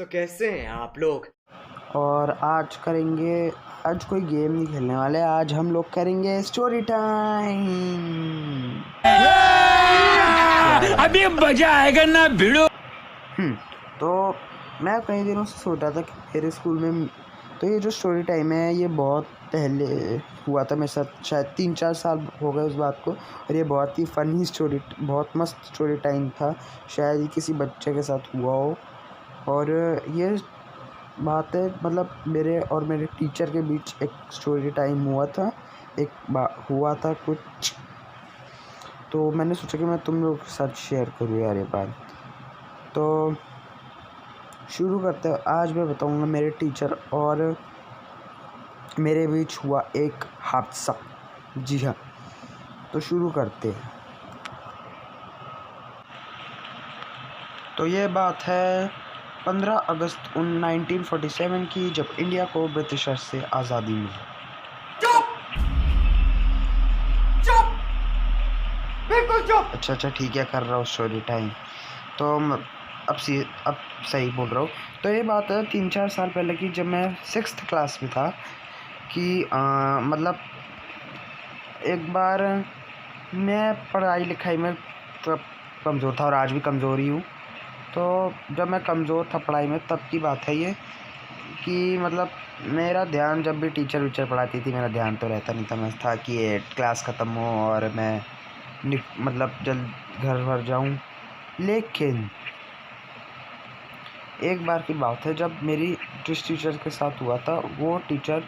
तो कैसे हैं आप लोग। और आज कोई गेम नहीं खेलने वाले। आज हम लोग करेंगे स्टोरी टाइम। अभी मजा आएगा ना भिड़ो। तो मैं कई दिनों से सोच रहा था कि मेरे स्कूल में तो ये जो स्टोरी टाइम है ये बहुत पहले हुआ था मेरे साथ। शायद 3-4 साल हो गए उस बात को। और ये बहुत ही फ़नी स्टोरी, बहुत मस्त स्टोरी टाइम था। शायद ये किसी बच्चे के साथ हुआ हो। और ये बात है मतलब मेरे और मेरे टीचर के बीच एक स्टोरी टाइम हुआ था। हुआ था कुछ, तो मैंने सोचा कि मैं तुम लोग के साथ शेयर करूँ यार ये बात। तो शुरू करते हैं। आज मैं बताऊंगा मेरे टीचर और मेरे बीच हुआ एक हादसा। जी हाँ, तो शुरू करते हैं। तो ये बात है 15 अगस्त 1947 की, जब इंडिया को ब्रिटिशर से आज़ादी मिली। चुप, बिल्कुल चुप। अच्छा ठीक है, कर रहा हूँ स्टोरी टाइम। तो अब सही बोल रहा हूँ। तो ये बात है 3-4 साल पहले की, जब मैं 6th क्लास में था। कि मतलब एक बार मैं पढ़ाई लिखाई में तो कमज़ोर था और आज भी कमज़ोर ही हूँ। तो जब मैं कमज़ोर था पढ़ाई में तब की बात है ये, कि मतलब मेरा ध्यान जब भी टीचर वीचर पढ़ाती थी मेरा ध्यान तो रहता नहीं था। मैं था कि ये क्लास ख़त्म हो और मैं मतलब जल्द घर भर जाऊँ। लेकिन एक बार की बात है जब मेरी जिस टीचर के साथ हुआ था, वो टीचर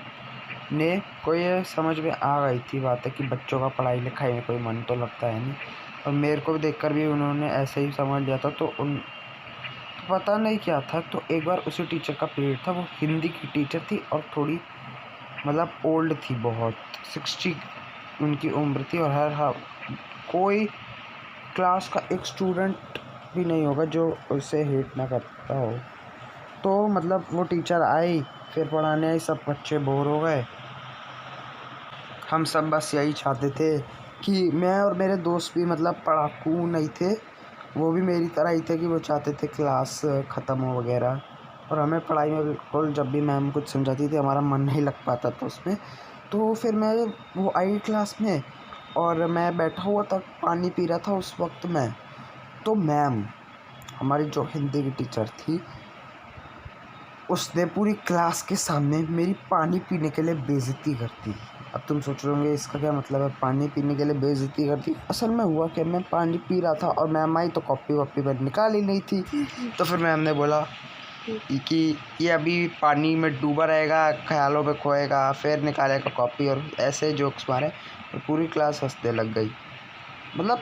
ने कोई समझ में आ गई थी बात है कि बच्चों का पढ़ाई लिखाई में कोई मन तो लगता है नहीं। और मेरे को देखकर भी उन्होंने ऐसे ही समझ लिया था। तो पता नहीं क्या था। तो एक बार उसी टीचर का पीरियड था, वो हिंदी की टीचर थी और थोड़ी मतलब ओल्ड थी बहुत, 60 उनकी उम्र थी। और कोई क्लास का एक स्टूडेंट भी नहीं होगा जो उससे हेट ना करता हो। तो मतलब वो टीचर आई, फिर पढ़ाने आई, सब बच्चे बोर हो गए। हम सब बस यही चाहते थे कि मैं और मेरे दोस्त भी मतलब पढ़ाकू नहीं थे, वो भी मेरी तरह ही थे कि वो चाहते थे क्लास ख़त्म हो वगैरह। और हमें पढ़ाई में बिल्कुल, जब भी मैम कुछ समझाती थी हमारा मन नहीं लग पाता था उसमें। तो फिर वो आई क्लास में और मैं बैठा हुआ था, पानी पी रहा था उस वक्त मैं। तो मैम, हमारी जो हिंदी की टीचर थी, उसने पूरी क्लास के सामने मेरी पानी पीने के लिए बेइज्जती कर दी। अब तुम सोच रहे होंगे इसका क्या मतलब है, पानी पीने के लिए बेइज्जती कर दी। असल में हुआ क्या, मैं पानी पी रहा था और मैम आई तो कॉपी वॉपी पर निकाल ही नहीं थी। तो फिर मैम ने बोला कि ये अभी पानी में डूबा रहेगा, ख्यालों में खोएगा, फिर निकालेगा कॉपी। और ऐसे जोक्स मारे और पूरी क्लास हंसने लग गई। मतलब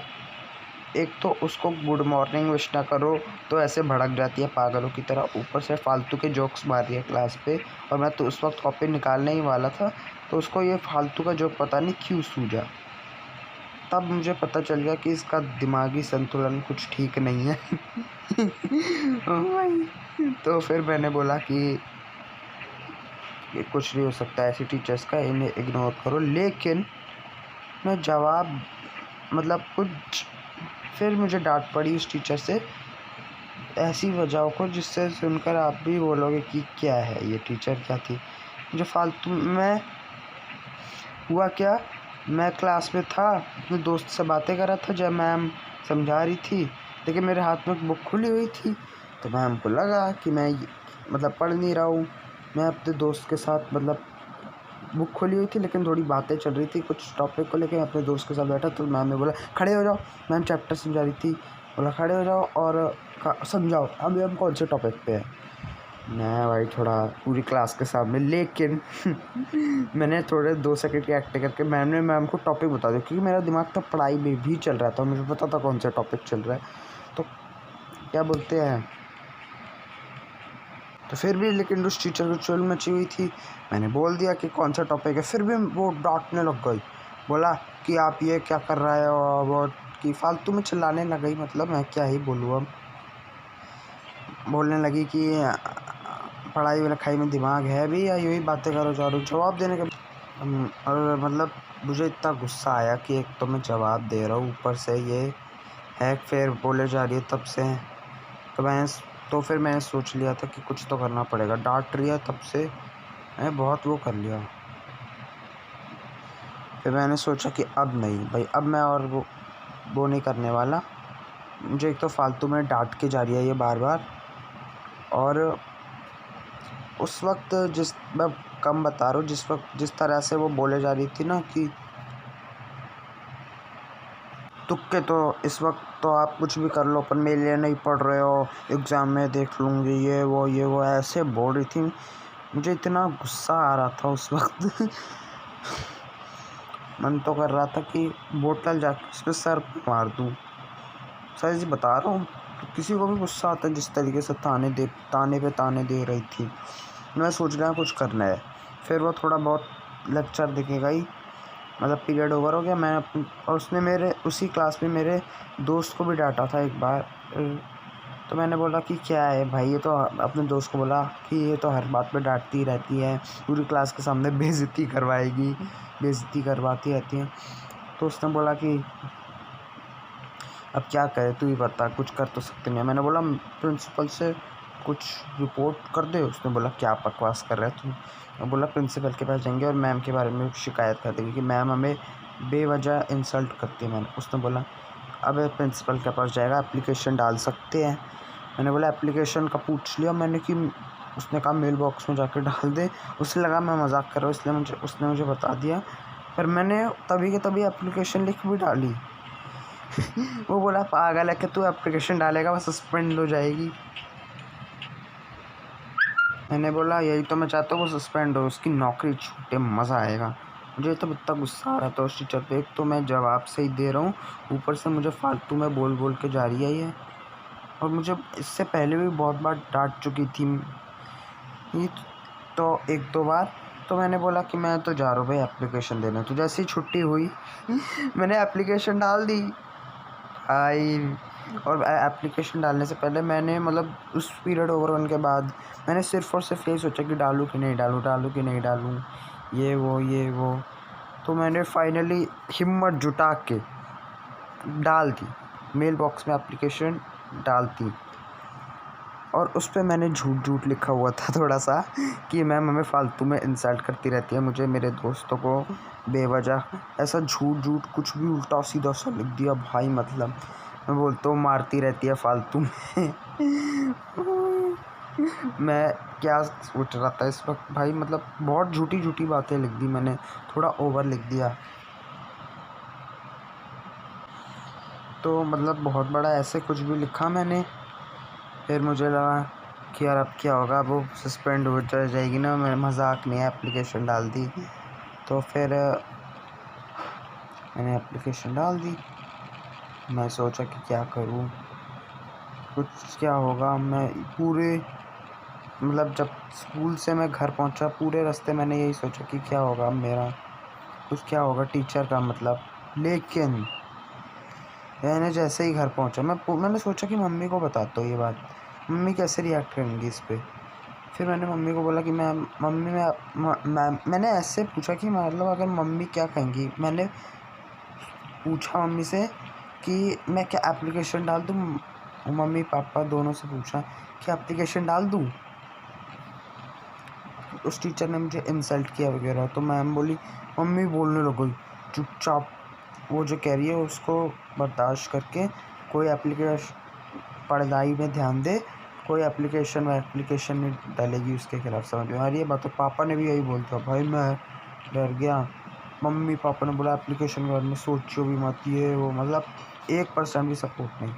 एक तो उसको गुड मॉर्निंग विश ना करो तो ऐसे भड़क जाती है पागलों की तरह, ऊपर से फालतू के जोक्स मार रही है क्लास पे। और मैं तो उस वक्त कॉपी निकालने ही वाला था, तो उसको ये फालतू का जोक पता नहीं क्यों सूझा। तब मुझे पता चल गया कि इसका दिमागी संतुलन कुछ ठीक नहीं है। तो फिर मैंने बोला कि ये कुछ नहीं हो सकता ऐसी टीचर्स का, इन्हें इग्नोर करो। लेकिन मैं जवाब मतलब कुछ, फिर मुझे डांट पड़ी उस टीचर से ऐसी वजहों को जिससे सुनकर आप भी बोलोगे कि क्या है ये टीचर, क्या थी जो फालतू में। हुआ क्या, मैं क्लास में था, अपने दोस्त से बातें कर रहा था जब मैम समझा रही थी, लेकिन मेरे हाथ में बुक खुली हुई थी। तो मैम को लगा कि मैं मतलब पढ़ नहीं रहा हूँ। मैं अपने दोस्त के साथ मतलब बुक खोली हुई थी लेकिन थोड़ी बातें चल रही थी कुछ टॉपिक को लेकर, अपने दोस्त के साथ बैठा। तो मैम ने बोला खड़े हो जाओ, मैम चैप्टर समझा रही थी। बोला खड़े हो जाओ और समझाओ अभी हम कौन से टॉपिक पे हैं। मैं भाई थोड़ा पूरी क्लास के सामने, लेकिन मैंने थोड़े 2 सेकंड की एक्टिंग करके मैम को टॉपिक बता दिया, क्योंकि मेरा दिमाग तो पढ़ाई में भी चल रहा था, मुझे पता था कौन सा टॉपिक चल रहा है। तो क्या बोलते हैं, तो फिर भी लेकिन उस टीचर को चुल मची हुई थी। मैंने बोल दिया कि कौन सा टॉपिक है, फिर भी वो डांटने लग गई। बोला कि आप ये क्या कर रहे हो, और वो कि फालतू में चिल्लाने लग गई। मतलब मैं क्या ही बोलूँ अब। बोलने लगी कि पढ़ाई लिखाई में दिमाग है भी या यूँ ही बातें करो जा रहे हो। जवाब देने के और मतलब मुझे इतना गुस्सा आया कि एक तो मैं जवाब दे रहा हूँ, ऊपर से ये है फिर बोले जा रही है तब से। तो मैं तो फिर मैंने सोच लिया था कि कुछ तो करना पड़ेगा। डांट रही है तब से मैंने बहुत वो कर लिया। फिर मैंने सोचा कि अब नहीं भाई, अब मैं और वो नहीं करने वाला। मुझे एक तो फालतू में डांट के जा रही है ये बार बार, और उस वक्त मैं कम बता रहा हूँ, जिस तरह से वो बोले जा रही थी ना कि तुक्के तो इस वक्त तो आप कुछ भी कर लो पर मेरे लिए नहीं पढ़ रहे हो, एग्ज़ाम में देख लूँगी, ये वो ऐसे बोल रही थी। मुझे इतना गुस्सा आ रहा था उस वक्त मन तो कर रहा था कि बोतल जाके उस पर सर मार दूँ। सर जी बता रहा हूँ, तो किसी को भी गुस्सा आता है जिस तरीके से ताने पे ताने दे रही थी। मैं सोच रहा कुछ करना है। फिर वो थोड़ा बहुत लेक्चर दिखेगा ही, मतलब पीरियड ओवर हो गया। और उसने उसी क्लास में मेरे दोस्त को भी डांटा था एक बार। तो मैंने बोला कि क्या है भाई, ये तो अपने दोस्त को बोला कि ये तो हर बात पे डांटती रहती है, पूरी क्लास के सामने बेइज्जती करवाती रहती है। तो उसने बोला कि अब क्या करे, तू ही बता, कुछ कर तो सकते नहीं। मैंने बोला प्रिंसिपल से कुछ रिपोर्ट कर दे। उसने बोला क्या बकवास कर रहा है तू। मैं बोला प्रिंसिपल के पास जाएंगे और मैम के बारे में शिकायत कर देंगे कि मैम हमें बेवजह इंसल्ट करती है। उसने बोला अब प्रिंसिपल के पास जाएगा, एप्लीकेशन डाल सकते हैं। मैंने बोला एप्लीकेशन का पूछ लिया मैंने कि, उसने कहा मेल बॉक्स में जाके डाल दे। उसे लगा मैं मजाक कर रहा हूँ, इसलिए उसने मुझे बता दिया। पर मैंने तभी के तभी एप्लीकेशन लिख भी डाली वो बोला पागल है कि तू एप्लीकेशन डालेगा वो सस्पेंड हो जाएगी। मैंने बोला यही तो मैं चाहता हूँ, वो सस्पेंड हो, उसकी नौकरी छूटे, मज़ा आएगा। मुझे तो इतना गुस्सा आ रहा था उस टीचर पे। एक तो मैं जवाब सही दे रहा हूँ, ऊपर से मुझे फालतू में बोल के जा रही है ये। और मुझे इससे पहले भी बहुत बार डांट चुकी थी ये, तो एक दो बार। तो मैंने बोला कि मैं तो जा रहा हूँ भाई एप्लीकेशन देने। तो जैसे ही छुट्टी हुई मैंने एप्लीकेशन डाल दी भाई। और एप्लीकेशन डालने से पहले मैंने, मतलब उस पीरियड ओवर होने के बाद मैंने सिर्फ़ और सिर्फ यही सोचा कि डालूँ कि नहीं डालूँ, ये वो। तो मैंने फाइनली हिम्मत जुटा के डाल दी, मेल बॉक्स में एप्लीकेशन डालती। और उस पर मैंने झूठ लिखा हुआ था थोड़ा सा कि मैम हमें फालतू में इंसल्ट करती रहती है, मुझे मेरे दोस्तों को बेवजह। ऐसा झूठ कुछ भी उल्टा सीधा सा लिख दिया भाई। मतलब मैं बोलता हूँ मारती रहती है फालतू में मैं क्या सोच रहा था इस वक्त भाई, मतलब बहुत झूठी बातें लिख दी मैंने, थोड़ा ओवर लिख दिया। तो मतलब बहुत बड़ा ऐसे कुछ भी लिखा मैंने। फिर मुझे लगा कि यार अब क्या होगा, वो सस्पेंड हो जाएगी ना, मैं मजाक नहीं है, एप्लीकेशन डाल दी। तो फिर मैंने एप्लीकेशन डाल दी। मैं सोचा कि क्या करूं, कुछ क्या होगा। मैं पूरे, मतलब जब स्कूल से मैं घर पहुंचा, पूरे रास्ते मैंने यही सोचा कि क्या होगा मेरा, कुछ क्या होगा टीचर का मतलब। लेकिन मैंने जैसे ही घर पहुंचा, मैंने सोचा कि मम्मी को बताता हूँ ये बात, मम्मी कैसे रिएक्ट करेंगी इस पर। फिर मैंने मम्मी को बोला कि मैंने ऐसे पूछा कि मतलब अगर मम्मी क्या कहेंगी। मैंने पूछा मम्मी से कि मैं क्या एप्लीकेशन डाल दूँ, मम्मी पापा दोनों से पूछा कि एप्लीकेशन डाल दूँ। उस टीचर ने मुझे इंसल्ट किया वगैरह। तो मैम बोली, मम्मी बोलने लगी चुपचाप, वो जो कह रही है उसको बर्दाश्त करके कोई एप्लीकेशन, पढ़ाई में ध्यान दे, कोई एप्लीकेशन नहीं डालेगी उसके खिलाफ। समझ में आ रही है बात। तो पापा ने भी यही बोल दिया भाई। मैं डर गया। मम्मी पापा ने बोला एप्लीकेशन के बारे में सोचो भी मत, ये वो, मतलब 1% भी सपोर्ट नहीं।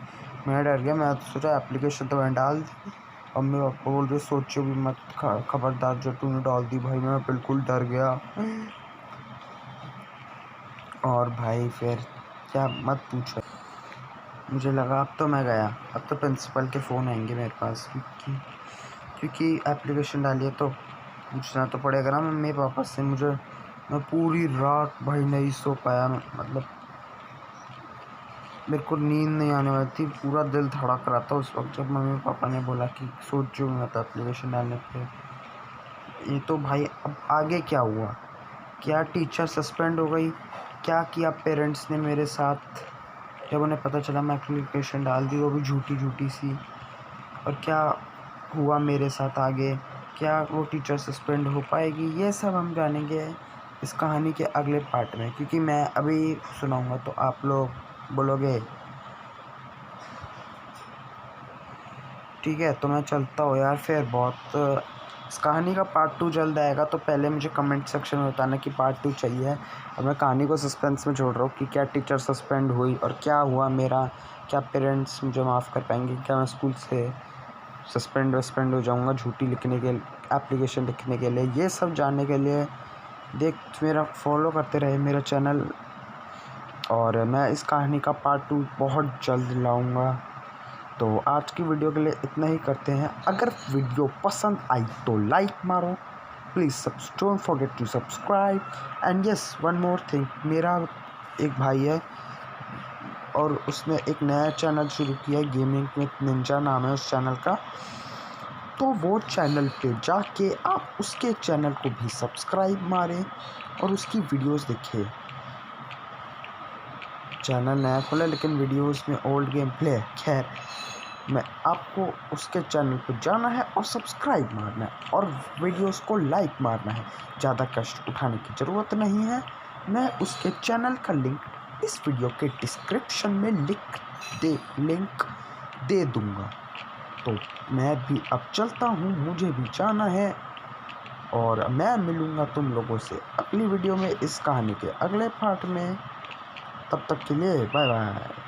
मैं डर गया। मैं सोचा एप्लीकेशन तो मैंने डाल दी, मम्मी पापा बोल रहे सोचो भी मत, खबरदार जो तूने डाल दी। भाई मैं बिल्कुल डर गया। और भाई फिर क्या मत पूछो, मुझे लगा अब तो मैं गया, अब तो प्रिंसिपल के फ़ोन आएंगे मेरे पास, क्योंकि एप्लीकेशन डाली है तो पूछना तो पड़ेगा ना मम्मी पापा से मुझे। मैं पूरी रात भाई नहीं सो पाया, मतलब मेरे को नींद नहीं आने वाली थी, पूरा दिल धड़क रहा था उस वक्त जब मम्मी पापा ने बोला कि सोचो मत एप्लीकेशन डालने पे। ये तो भाई अब आगे क्या हुआ, क्या टीचर सस्पेंड हो गई, क्या किया पेरेंट्स ने मेरे साथ जब उन्हें पता चला मैं एप्लीकेशन डाल दी, वो भी झूठी सी। और क्या हुआ मेरे साथ आगे, क्या वो टीचर सस्पेंड हो पाएगी, ये सब हम जानेंगे इस कहानी के अगले पार्ट में। क्योंकि मैं अभी सुनाऊंगा तो आप लोग बोलोगे ठीक है, तो मैं चलता हूँ यार। फिर बहुत इस कहानी का पार्ट 2 जल्द आएगा, तो पहले मुझे कमेंट सेक्शन में बताना कि पार्ट 2 चाहिए। और मैं कहानी को सस्पेंस में छोड़ रहा हूँ कि क्या टीचर सस्पेंड हुई और क्या हुआ मेरा, क्या पेरेंट्स मुझे माफ़ कर पाएंगे, क्या मैं स्कूल से सस्पेंड हो जाऊँगा झूठी लिखने के एप्लीकेशन लिखने के लिए। ये सब जानने के लिए मेरा फॉलो करते रहे मेरा चैनल, और मैं इस कहानी का पार्ट 2 बहुत जल्द लाऊँगा। तो आज की वीडियो के लिए इतना ही करते हैं। अगर वीडियो पसंद आई तो लाइक मारो please, don't forget to subscribe. And yes, one more thing, मेरा एक भाई है और उसने एक नया चैनल शुरू किया है, गेमिंग में निंजा नाम है उस चैनल का। तो वो चैनल पे जाके आप उसके चैनल को भी सब्सक्राइब मारें और उसकी वीडियोस देखें। चैनल नया खोला लेकिन वीडियोस में ओल्ड गेम प्ले। खैर, मैं आपको उसके चैनल पर जाना है और सब्सक्राइब मारना है और वीडियोस को लाइक मारना है। ज़्यादा कष्ट उठाने की ज़रूरत नहीं है। मैं उसके चैनल का लिंक इस वीडियो के डिस्क्रिप्शन में लिंक दे दूँगा। तो मैं भी अब चलता हूँ, मुझे भी जाना है और मैं मिलूँगा तुम लोगों से अगली वीडियो में इस कहानी के अगले पार्ट में। तब तक के लिए बाय बाय।